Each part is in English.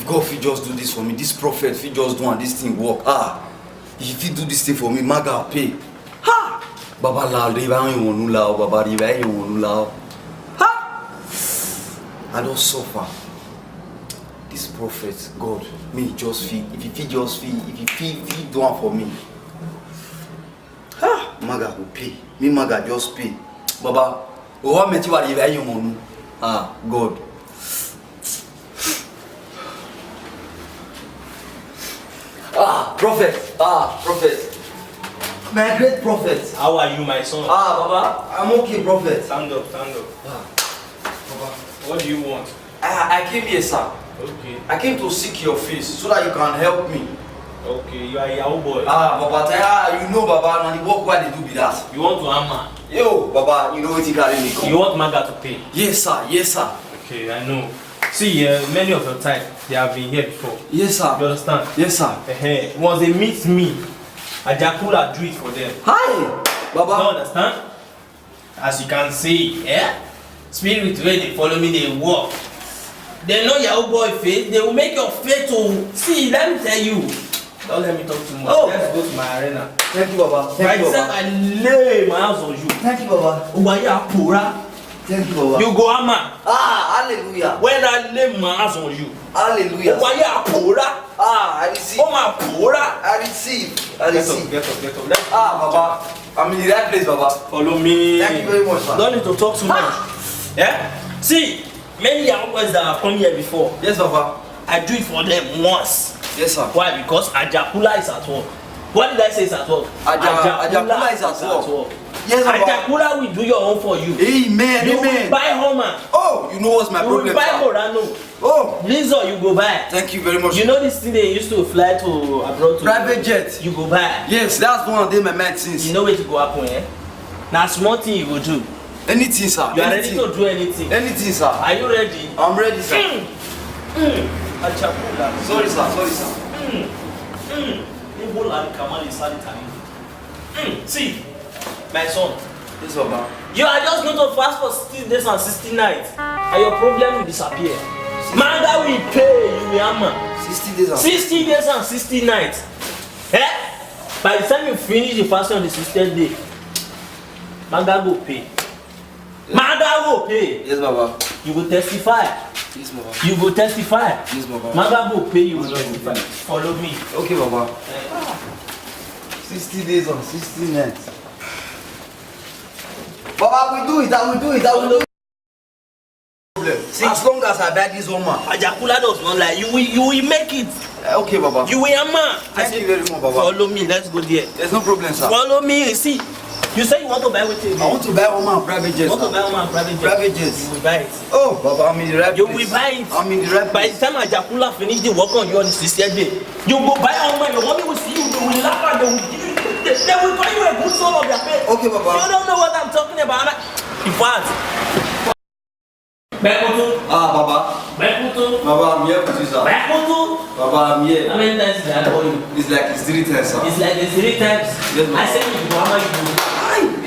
if God fit just do this for me, this prophet fit just do and this thing work. If he do this thing for me, maga pay. Ha! Baba la riba you wonu la, Baba riba you wonu la. Ha! I don't suffer. This prophet, God, me just feel. If he do one for me. Ha! Maga will pay. Me maga just pay. Baba, what me ti wa riba you wonu? God. Prophet. Prophet. My great prophet. How are you, my son? Baba, I'm okay, prophet. Stand up. Baba. What do you want? I came here, sir. Okay. I came to seek your face so that you can help me. Okay, you are a Yahoo boy. Baba, you know, Baba, and the work why they do be that. You want to hammer? Yo, Baba, you know what you carry me. You want Maga to pay? Yes, sir. Yes, sir. Okay, I know. See, many of your type, they have been here before. Yes, sir. You understand? Yes, sir. Once they meet me, Ajakula do it for them. Hi, Baba. You understand? As you can see, spirit where they follow me, they walk. They know your boy faith, they will make your faith to see. Let me tell you. Don't let me talk too much. Let's go to my arena. Thank you, Baba. Thank you, Baba. I lay my hands on you. Thank you, Baba. Uwaya pura. Thank you, Baba. You go hammer. Hallelujah. When I lay my hands on you. Hallelujah. Uwaya pura. I receive. Oh my pura. I receive. I receive. Get up. Let's Baba. I'm in the right place, Baba. follow me. Thank you very much, sir. Don't need to talk too much. See, many young boys that have come here before. Yes, Baba. I do it for them once. Yes, sir. Why? Because Ajakula is at work. What did I say is at work? Ajakula is at work. Yes, Baba. Ajakula will do your own for you. Amen. You Amen. will buy Homer. Oh, you know what's my You problem, will buy sir? Morano. Oh, Lizzo, you go buy. thank you very much. You know this thing they used to fly to abroad to? Private jet. You go buy. Yes, that's the one day my mind since. You know where to go happen, Now small thing you go do. Anything, sir. You are Anything. ready to do anything. Anything, sir. Are you ready? I'm ready, sir. Ajakula. Sorry, sir. Sorry, sir. See, my son, Yes, Baba. you are just going to fast for 60 days and 60 nights, and your problem will disappear. Manga will pay, you will hammer. 60 days. 60 days and 60 nights. By the time you finish the fasting on the 60th day, Manga will pay. Manga will pay. Yes, Baba. You will testify. Yes, Baba. You will testify. Yes, Baba. Manga will pay, you will testify. Follow me. Okay, Baba. 60 days on 60 nights. Baba, we do it. I will do it. I will do it. See, as long as I buy this one, man. Ajakula does not lie. You will make it. Okay, Baba. You will hammer. Thank you very much, Baba. Follow me. Let's go there. There's no problem, sir. Follow me. See, you say you want to buy with you. I want to buy one man private jet. You want to sir. buy one private jet. Private jet. You will buy it. Oh, Baba, I'm in the right You place. will buy it. I'm in the right By place. the time Ajakula finish the work on you on the 60th day, you go buy one man. Your mommy will see you. They will laugh and they will give you. They will call you a good soul of their faith. Okay, Baba. You don't know what I'm talking about. In fact, Bekutu. Baba. Bekutu. Baba, I'm here with you, sir. Bekutu. Baba, I'm here. How many times did I call you? It's like it's 3 times, sir. It's like the 3 times. Yes, ma'am. I said you go hammer you go.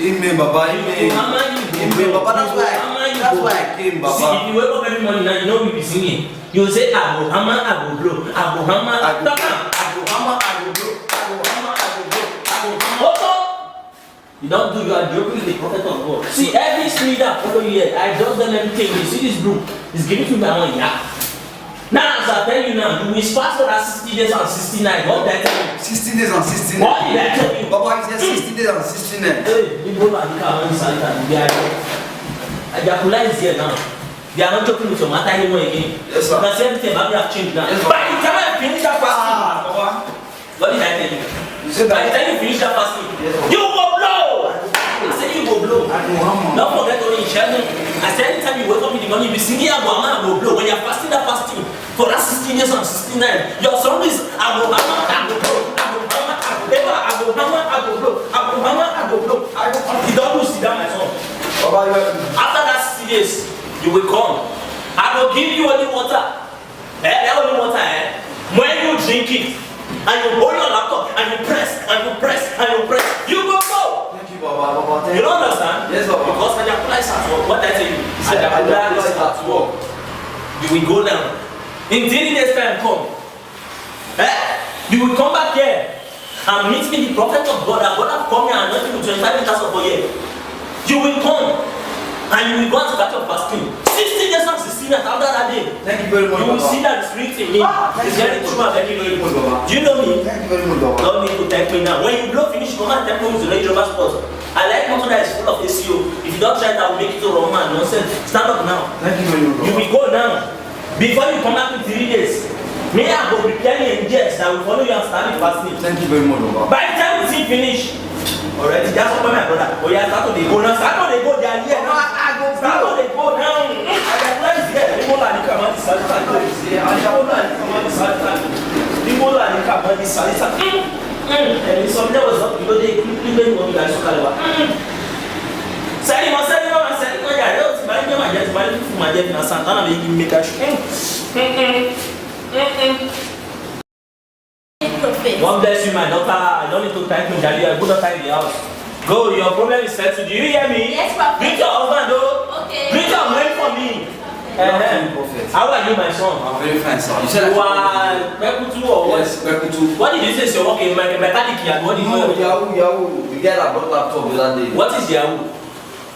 Amen, Baba. Amen. Hammer you go. Amen, Baba. That's why I came, Baba. See, if you wake up every morning now, you know we be singing. You will say, I go hammer, I go blow. I go hammer, I go Talk am. hammer, I go blow. I go hammer, I go blow. I go hammer. Oto! You don't do, you are joking with the prophet of God. See, every spirit that follow you here, I just done everything. You see this broom, it's giving to me my own, yeah. Now, as I tell you now, you will fast for that 60 days and 60 nights. What did I tell you? 60 days and 60 What nights. did I tell you? Baba, he said 60 days and 60 nights. Hey, people like you can't understand that. They are here. Ajakula is here now. They are not joking with your matter anymore again. Yes, sir. You can see everything about me have changed now. Yes, sir. By the time I finish that fasting, Baba. what did I tell you? You said By the that. time you finish that fasting, Yes, sir. you go blow. I said you go blow. I go hammer. Don't forget to in Sheldon. I said anytime you wake up in the morning, you be singing Abuama, I go blow. When you're fasting that fasting for that 60 days and 69, your song is Abuama, I go blow. Abuama, I go blow. Abuama, I go blow. Abuama, I go blow. You don't do sit down my song. Baba, you are. After that 60 days, you will come. I will give you only water. That only water, When you drink it, and you hold your laptop, and you press, and you press, and you press, you go go. Thank you, Baba. Baba, thank You you. don't understand? Yes, Baba. Because Ajakula is at work. What I tell you? said Ajakula Ajakula is is at work. You will go down. In 3 days time, come. You will come back here and meet me, the prophet of God. God have come here and anoint you with 25 liters of oil. You will come and you will go and start your fasting. 60 days and 16 nights after that day. Thank you very much. You will see that the spirit in me. It's very true and very very good. Do you know me? Thank you very much, Baba. Don't need to thank me now. When you blow finish, come and thank me with the Range Rover Sport. I like motor that is full of ACO. If you don't try it, I will make it to wrong man. Nonsense. Stand up now. Thank you very much. You will go now. Before you come back in 3 days. Me, I go prepare the angels that will follow you and start the fasting. Thank you very much, Baba. By the time we see finish, already that's what my brother. Oh yeah, start to they go now. Start to they go. They are here now. Start to they go now. I get plans here. The mola ni come on the side. The mola ni come on the side. The mola ni come on the side. And it's something that was up. You know they quickly made money like so caliber. Say no. Yeah, don't buy me my jet. Buy me my jet. Na Santana make him make a show. God bless you, my daughter. I don't need to thank you, Daddy. I put daughter in the house. Go, your problem is settled. Do you hear me? Yes, Prophet. Greet your husband, though. Okay. Greet your man for me. Prophet. How are you, my son? I'm very fine, sir. You said You are Bekutu or what? Yes, Bekutu. What did you say? You're working mechanic here. What did you No, do? Yahoo. The guy that brought laptop the other day. What is Yahoo?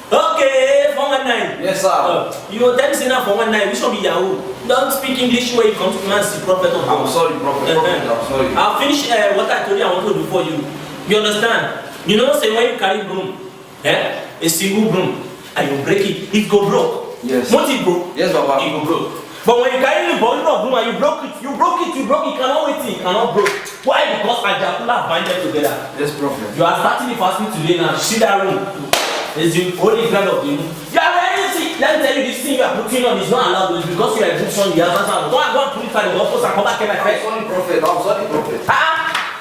Okay, 419. Yes, sir. You will tell me say now 419. Which one be Yahoo? Don't speak English when you come to man see prophet of God. I'm sorry, Prophet. I'm sorry. I'll finish what I told you I want to do for you. You understand? You know, say when you carry broom, a single broom, and you break it go broke. Yes. Not it broke. Yes, Baba. It go broke. But when you carry the bundle of broom and you broke it, cannot wait it cannot broke. Why? Because Ajakula bind them together. Yes, Prophet. You are starting the fasting today now. See that room. It's the holy ground of the room. You are ready to see. Let me tell you, this thing you are putting on is not allowed. It's because you are a good son. You have answered. Go and purify the office and come back here, my friend. I'm sorry, Prophet.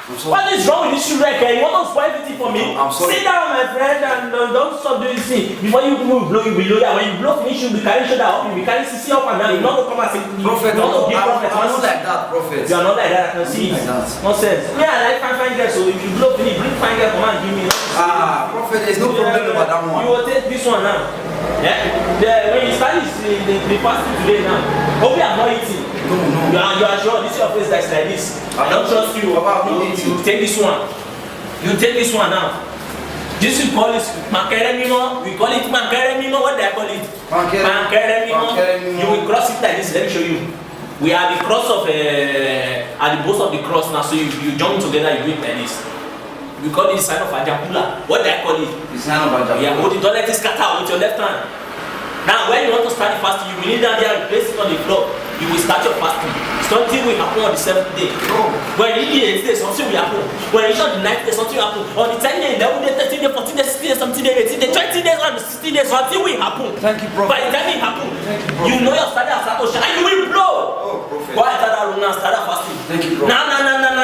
What is wrong with this children? You want to spoil everything for me? I'm sorry. Sit down, my friend, and don't stop doing this thing. Before you blow, you will blow. Yeah, when you blow finish, you will be carrying shoulder up. You will be carrying CC up and down. You not come and say, Prophet, you not give prophet. I'm not like that, Prophet. You are not like that. I can see it. Nonsense. Yeah, I like fine girls. So if you blow finish, bring fine girl, come and give me. Prophet, there's no problem about that one. You will take this one now. Yeah. When you start the fasting today now, hope you are not eating. No. You are sure this is your face that's like this. I don't trust you. You take this one. You take this one now. This we call it Makeremimo. We call it Makeremimo. What do I call it? Makeremimo. You will cross it like this. Let me show you. We are the cross of at the base of the cross now. So you join together. You do it like this. We call it the sign of Ajakula. What do I call it? The sign of Ajakula. Yeah, hold it. Don't let it scatter with your left hand. Now, when you want to start the fasting, you will kneel down there and place it on the floor. You will start your fasting. Something will happen on the 7th day. Oh. When you eat the 8th day, something will happen. When you eat on the 9th day, something will happen. On the 10th day, 11th day, 13th day, 14th day, 16th day, 17th day, 18th day, 20 days, and 60 days, something will happen. Thank you, Prophet. By the time it happens, Prophet. you know your study has started to shine. You will blow. Oh, Prophet. Go enter that room now, start that fasting. Thank you, Prophet. No.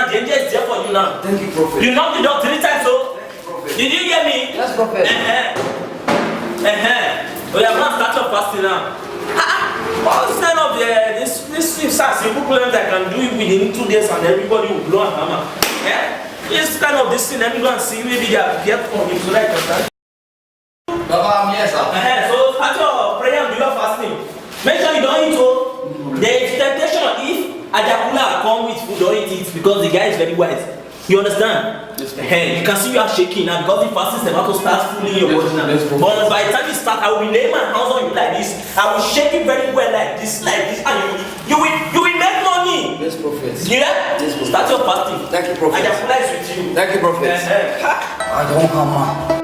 The angel is there for you now. Thank you, Prophet. You knock the door 3 times, so. Prophet. Did you hear me? Yes, Prophet. Oh, you are going to start your fasting now. All this kind of this simple claims I can do it within 2 days and everybody will blow and hammer. This kind of this thing, let me go and see maybe they are prepared for me so that I can start. Baba, I'm here, sir. So start your prayer and do your fasting. Make sure you don't eat all. There is temptation if Ajakula come with food, don't eat it because the guy is very wise. You understand? Yes, You can see you are shaking now because the fasting is about to start fooling your body now. But by the time you start, I will lay my hands on you like this. I will shake it very well like this, and you will make money. Yes, Prophet. Yeah? Yes, Prophet. Start your fasting. Thank you, Prophet. Ajakula is with you. Thank you, Prophet. I don't hammer.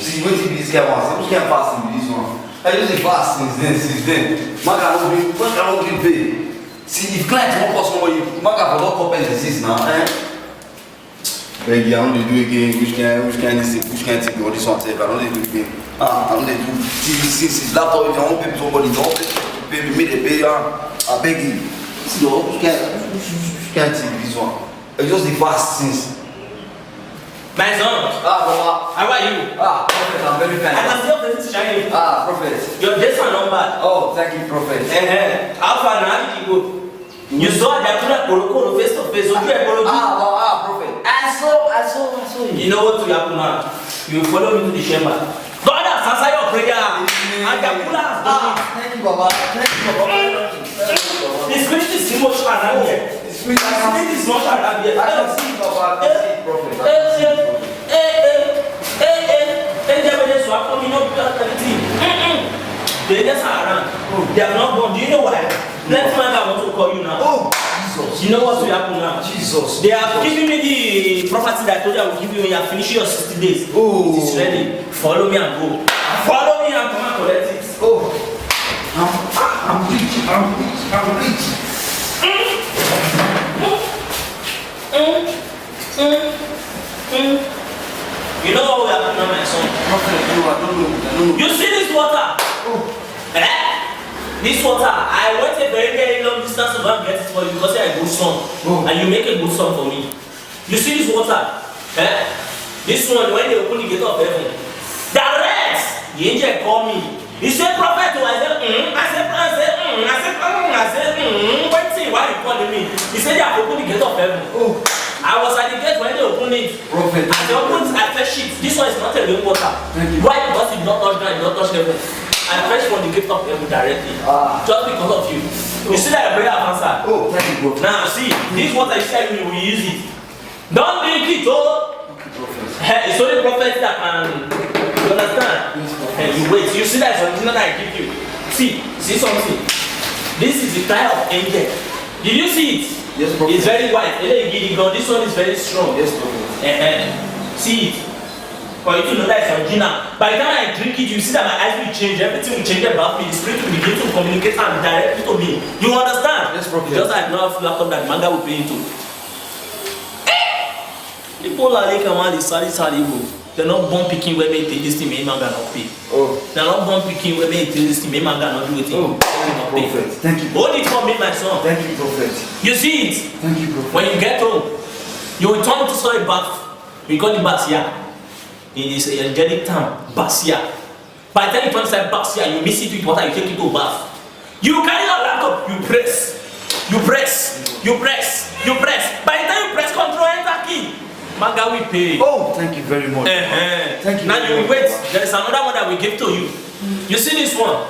See, what if this guy wants? Which guy fasting with this one? I use the fast since then. Man cannot give pay. See, if clients won't call somebody, man can not compensate now. Beg you, I don't do again. Which kind thing? All this one, I don't do again. I don't do since laptop. If you want to pay somebody, don't pay me. They pay. I beg you. See, which kind thing this one? I just the fast since. My son. Baba. How are you? Prophet, I'm very fine. I can see your face is shining. Prophet. Your days are numbered. Oh, thank you, Prophet. How far now did you go? You saw that Kolo face to face. Prophet. I saw him. You know what will happen now? You will follow me to the chamber. God has answered your prayer. And Jakula has done it. Thank you, Baba. Thank you, Baba. The spirit is much around here. The spirit is much around here. I can see, Baba. I can see, Prophet. They just are around. They are not born. Do you know why? Next month I want to call you now. Oh, Jesus. You know what will happen now? Jesus. They have given me the property that I told you I will give you when you are finishing your 60 days. Oh. It is ready. Follow me and go. Follow me and come and collect it. Oh. I'm rich. You know what will happen now, my son? Prophet, I don't know. You see this water? This water, I went a very, very long distance to go and get it for you because you're a good son. And you make a good son for me. You see this water? This one, when they open the gate of heaven, direct, the angel called me. He said, Prophet, I said, wait, why are you calling me? He said, they have opened the gate of heaven. I was at the gate when they opened it. Prophet. As they opened, I fetched it. This one is not a rain water. Why? Because it did not touch ground, it did not touch heaven. I fetched from the gift of heaven directly. Just because of you. You see that your prayer have answered. Thank you, Prophet. Now see, this water you said we will use it. Don't drink it, It's only prophets that can. You understand? You wait. You see that something that I give you. See something. This is the type of angel. Did you see it? Yes, Prophet. It's very white. This one is very strong. Yes, Prophet. See it. For you to know that it's original. By the time I drink it, you see that my eyes will change. Everything will change about me. The spirit will begin to communicate and directly to me. You understand? Yes, Prophet. Just like no laptop that manga will play into. People are like they're not born picking where they take this thing, may manga not pay. They're not born picking where they take this thing, may manga not do it. Prophet. Thank you. Hold it for me, my son. Thank you, Prophet. You see it? Thank you, Prophet. When you get home, you will turn to soil bath. We call it basia. In this angelic term, basia. By the time you turn to basia, you mix it with water, you take it to bath. You carry your laptop, you press. By the time you press control enter key, manga will pay. Thank you very much. Thank you. Now you will wait. There is another one that we give to you. You see this one?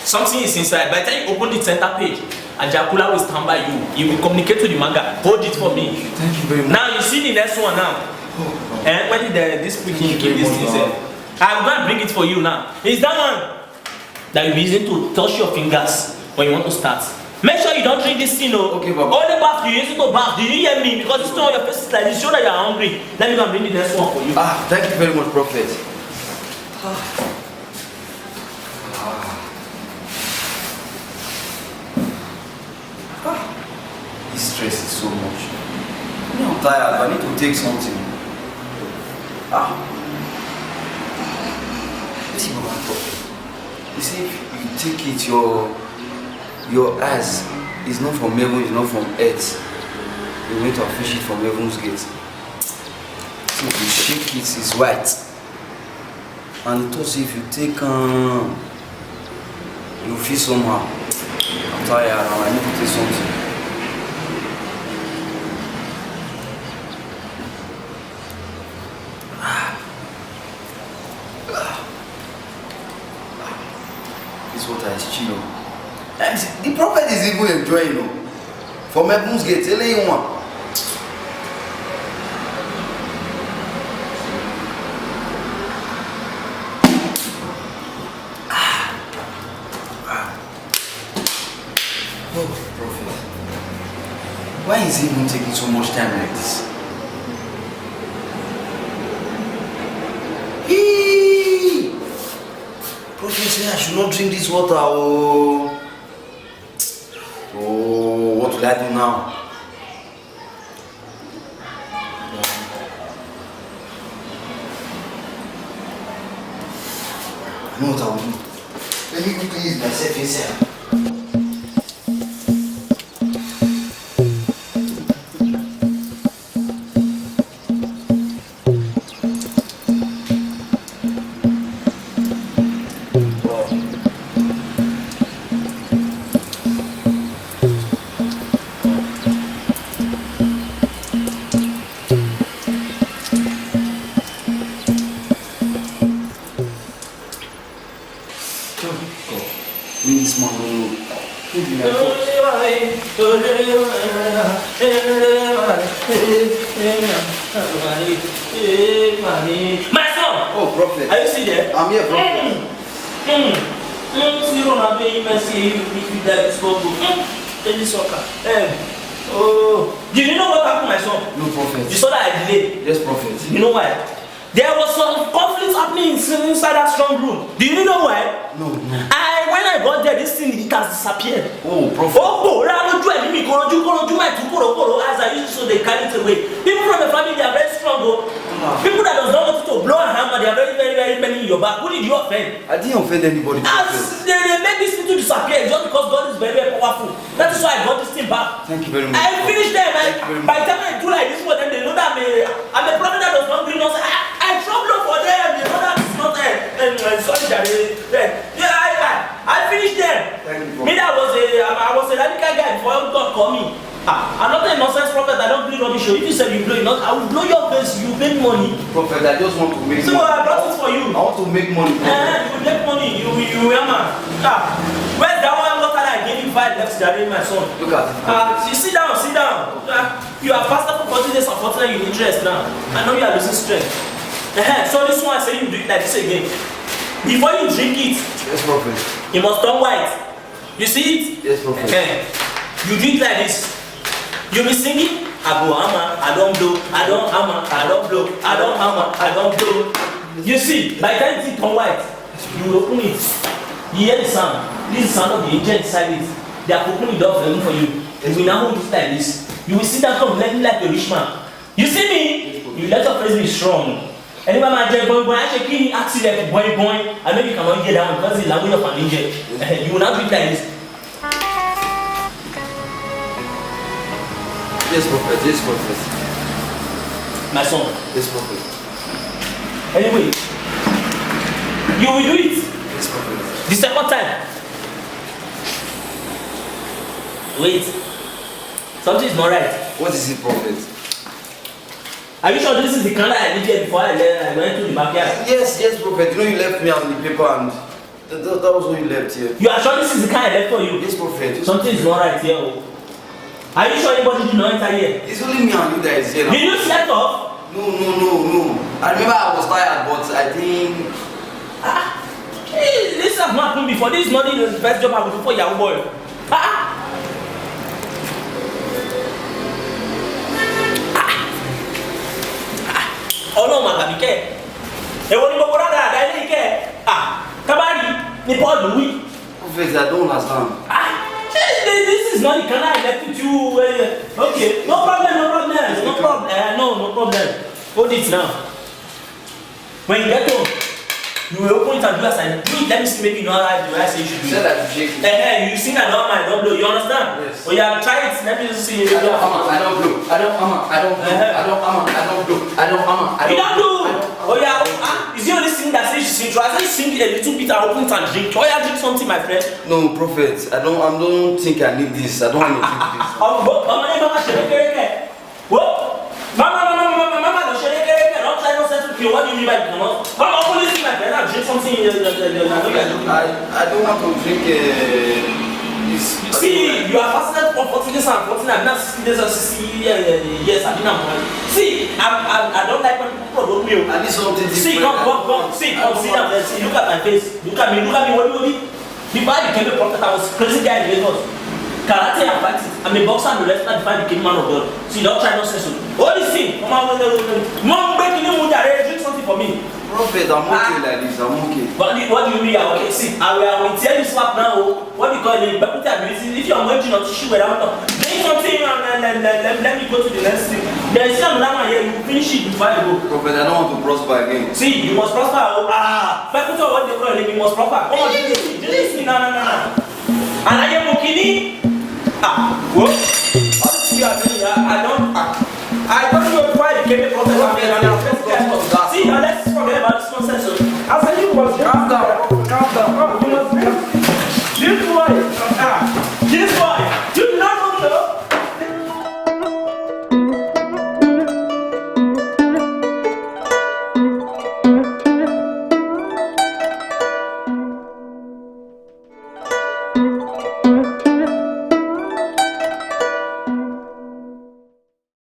Something is inside. By the time you open the center page, and Jakula will stand by you. He will communicate to the manga. Hold it for me. Thank you very much. Now you see the next one now. When did this preaching give this thing? I'm going to bring it for you now. It's that one that you'll be using to touch your fingers when you want to start. Make sure you don't drink this thing, Okay, Baba. All the bath you use it to bath. Did you hear me? Because it's not on your face like this. Show that you are hungry. Let me go and bring the next one for you. Thank you very much, Prophet. This stress is so much. I'm tired, but I need to take something. See, Baba, Prophet. You see, if you take it, your eyes is not from heaven, it's not from earth. You went to fish it from heaven's gate. So if you shake it, it's white. And it also if you take you feel somehow. I'm tired and I need to take something. This water is chill. And the prophet is even enjoying from heaven's gate, telling one. Oh, prophet. Why is he even taking so much time like this? Prophet said I should not drink this water. Oh, what will I do now? I know what I will do. Let me quickly use myself inside. God. Me this man no. My son! Oh, prophet. Are you still there? I'm here, prophet. See Ronaldo, Messi, if that spoke. Any soccer. Oh, do you know what happened, my son? No, prophet. You saw that I delayed. Yes, prophet. You know why? There was some conflict happening inside that strong room. Do you know why? No. When I got there, this thing it has disappeared. Oh, prophet. Oh, as I used to, so they carry it away. People from the family, they are very strong. People that does not want to blow a hammer, they are very, very, very many in your back. Who did you offend? I didn't offend anybody. As they make this thing to disappear just because God is very, very powerful. That is why I got this thing back. Thank you very much. I finished them. By the time I do like this for them, they know that I'm a prophet that does not bring us. I trouble for them. They know that it's not sorry, I finished them. Me that I was a radical guy before God called me. I'm not a nonsense prophet. I don't bring rubbish. If you said you blow it, I will blow your face. You make money. Prophet, I just want to make So money. I brought it for you. I want to make money. You will make money. You man. Where's that one water that I gave you 5 left today, my son? Look at it. You sit down. You are faster for 40 days of 40 you interest now. I know you are losing strength. So this one I say you do it like this again. Before you drink it, Yes, prophet. you must turn white. You see it? Yes, prophet. You do it like this. You be singing, I go hammer, I don't blow, I don't hammer, I don't blow, I don't hammer, I don't blow. You see, by the time it turn white, you will open it. You hear the sound. This is the sound of the angel inside it. They are opening the door for you. You will now hold it like this. You will sit down come let me like a rich man. You see me? You let your face be strong. Anyone might say, boy, I should kill accident, boy. I know you cannot get down because it's the language of an angel. You will not do it like this. Yes, prophet. Yes, prophet. My son. Yes, prophet. Anyway, you will do it. Yes, prophet. The second time. Wait. Something is not right. What is it, prophet? Are you sure this is the candle I needed before I went to the backyard? Yes, prophet. You know you left me on the paper and that was what you left here. You are sure this is the kind I left for you? Yes, prophet. Something is not right here. Are you sure anybody did not enter here? It's only me and you that is here now. Did you slept off? No. I remember I was tired, but I think... This has not happened before. This is not the best job I would do for your boy. Ọlọ́run àgbàbíkẹ́ èwo ni gbogbo rárá àdá ilé ikẹ́ kábàárì ní Paul wí. Prophet, I don't understand. This is not the kind I left with you. Okay, no problem. No problem. Hold it now. When you get home, you will open it and do as I do it. Let me see, maybe you know how I say you should do it. You said that you shake it. You sing and I don't blow. You understand? Yes. Oh yeah, try it. Let me just see. I don't hammer. I don't blow. I don't hammer. I don't blow. I don't hammer. I don't blow. I don't hammer. You don't do. Oh yeah. Is the only thing that says you sing? Try. I say sing a little bit and open it and drink. Oh yeah, drink something, my friend. No, prophet. I don't think I need this. I don't want to drink this. Mama, don't share it. Don't try to settle. What do you mean by cannot? Mama, only see my friend. I drink something. I don't want to drink this. See, you are fasted for 40 days and 14 and not 60 days or 60 years. I didn't know. See, I don't like when people provoke me. I need something different. See, come. See, sit down there. See, look at my face. Look at me. What do you mean? Before I became a prophet, I was a crazy guy in Lagos. Karate and practice. I'm a boxer and the wrestler before I became man of God. So you don't try nonsense. All this thing. Mom, breaking you with that. Drink something for me. Prophet, I'm okay like this. I'm okay. What do you mean? Okay, see, I will tell you slap now. What do you call it? But if you are going to not shoot around, drink something and let me go to the next thing. There is some now here. You finish it before you go. Prophet, I don't want to prosper again. See, you must prosper. But what they call it, you must prosper. Come on, listen. No. And I am okay. What? Honestly, I don't know why you became a prophet. See, now let's forget about this nonsense. I said you must calm down. You must this boy.